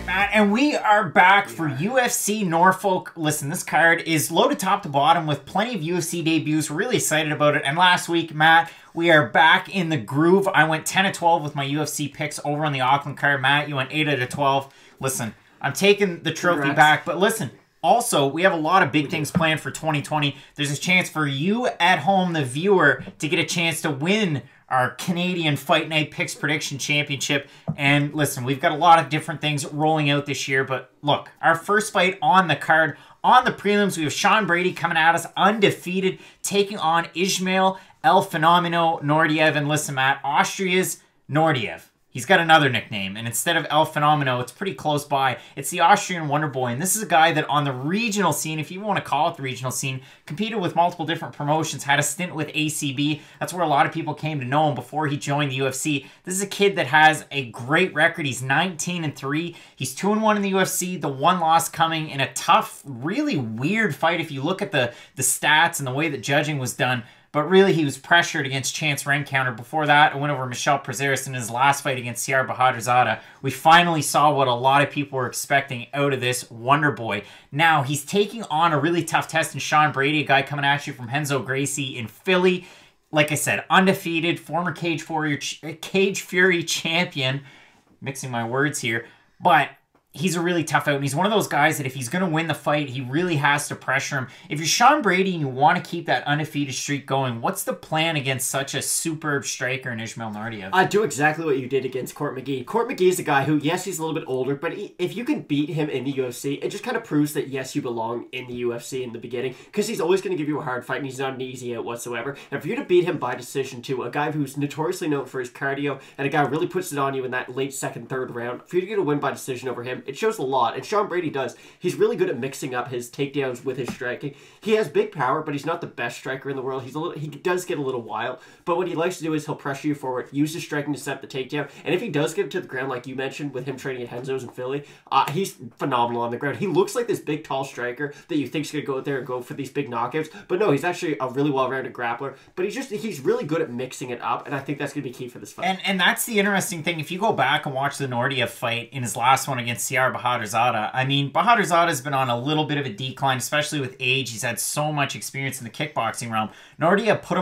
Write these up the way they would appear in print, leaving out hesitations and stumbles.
Matt, and we are back for UFC Norfolk. Listen, this card is loaded top to bottom with plenty of UFC debuts. We're really excited about it. And last week, Matt, we are back in the groove. I went 10 of 12 with my UFC picks over on the Auckland card. Matt, you went 8 out of 12. Listen, I'm taking the trophy back, but listen, also, we have a lot of big things planned for 2020. There's a chance for you at home, the viewer, to get a chance to win our Canadian Fight Night Picks Prediction Championship. And listen, we've got a lot of different things rolling out this year. But look, our first fight on the card, on the prelims, we have Sean Brady coming at us undefeated, taking on Ismail Naurdiev. And listen, Matt, Austria's Naurdiev. He's got another nickname, and instead of El Fenomeno, it's pretty close by. It's the Austrian Wonderboy, and this is a guy that on the regional scene, if you want to call it the regional scene, competed with multiple different promotions, had a stint with ACB. That's where a lot of people came to know him before he joined the UFC. This is a kid that has a great record. He's 19-3. He's 2-1 in the UFC. The one loss coming in a tough, really weird fight if you look at the stats and the way that judging was done. But really, he was pressured against Chance Rencounter. Before that, a win over Michel Prazeres in his last fight against Siar Bahadurzada. We finally saw what a lot of people were expecting out of this Wonder Boy. Now, he's taking on a really tough test in Sean Brady, a guy coming at you from Renzo Gracie in Philly. Like I said, undefeated, former Cage Fury champion. Mixing my words here. But he's a really tough out, and he's one of those guys that if he's going to win the fight, he really has to pressure him. If you're Sean Brady and you want to keep that undefeated streak going, what's the plan against such a superb striker in Ismail Naurdiev? Do exactly what you did against Court McGee. Court McGee is a guy who, yes, he's a little bit older, but if you can beat him in the UFC, it just kind of proves that, yes, you belong in the UFC in the beginning, because he's always going to give you a hard fight, and he's not an easy out whatsoever. And for you to beat him by decision, too, a guy who's notoriously known for his cardio, and a guy who really puts it on you in that late second, third round, for you to get a win by decision over him, it shows a lot. And Sean Brady does. He's really good at mixing up his takedowns with his striking. He has big power, but he's not the best striker in the world. He does get a little wild, but what he likes to do is he'll pressure you forward, use his striking to set the takedown, and if he does get to the ground, like you mentioned, with him training at Renzo's in Philly, he's phenomenal on the ground. He looks like this big, tall striker that you think's going to go out there and go for these big knockouts, but no, he's actually a really well-rounded grappler, but he's really good at mixing it up, and I think that's going to be key for this fight. And that's the interesting thing. If you go back and watch the Naurdiev fight in his last one against Siar Bahadurzada, I mean, Bahadurzada's been on a little bit of a decline, especially with age. He's had so much experience in the kickboxing realm. Naurdiev put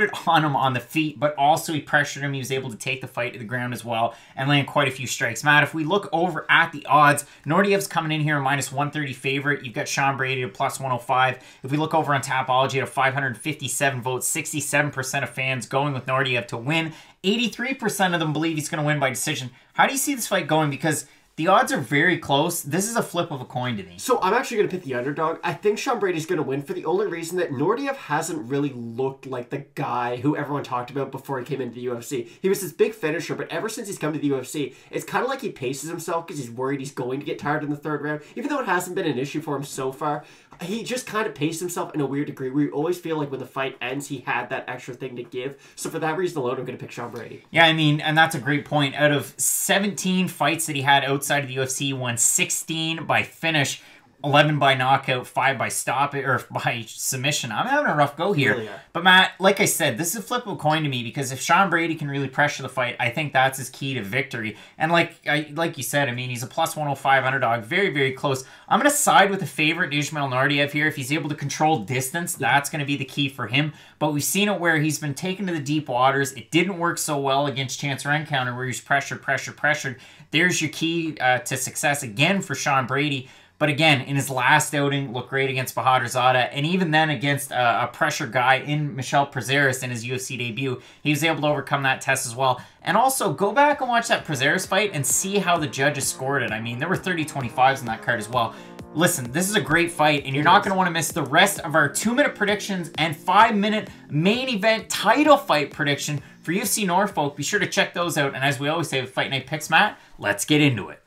it on him on the feet, but also he pressured him. He was able to take the fight to the ground as well and land quite a few strikes. Matt, if we look over at the odds, Naurdiev's coming in here a -130 favorite. You've got Sean Brady at +105. If we look over on Tapology at a 557 votes, 67% of fans going with Naurdiev to win. 83% of them believe he's going to win by decision. How do you see this fight going? Because the odds are very close. This is a flip of a coin to me. So I'm actually going to pick the underdog. I think Sean Brady's going to win for the only reason that Naurdiev hasn't really looked like the guy who everyone talked about before he came into the UFC. He was this big finisher, but ever since he's come to the UFC, it's kind of like he paces himself because he's worried he's going to get tired in the third round. Even though it hasn't been an issue for him so far, he just kind of paced himself in a weird degree where you always feel like when the fight ends, he had that extra thing to give. So for that reason alone, I'm going to pick Sean Brady. Yeah, I mean, and that's a great point. Out of 17 fights that he had outside of the UFC, he won 16 by finish, 11 by knockout, 5 by by submission. I'm having a rough go here. Really but Matt, like I said, this is a flip of a coin to me because if Sean Brady can really pressure the fight, I think that's his key to victory. And like you said, I mean, he's a +105 underdog, very, very close. I'm going to side with the favorite Ismail Naurdiev here. If he's able to control distance, that's going to be the key for him. But we've seen it where he's been taken to the deep waters. It didn't work so well against Chance Rencounter where he's pressured. There's your key to success again for Sean Brady. But again, in his last outing, looked great against Bahadurzada, and even then against a pressure guy in Michel Prazeres in his UFC debut, he was able to overcome that test as well. And also, go back and watch that Prazeres fight and see how the judges scored it. I mean, there were 30-25s in that card as well. Listen, this is a great fight, and you're not going to want to miss the rest of our 2-minute predictions and 5-minute main event title fight prediction for UFC Norfolk. Be sure to check those out, and as we always say with Fight Night Picks, Matt, let's get into it.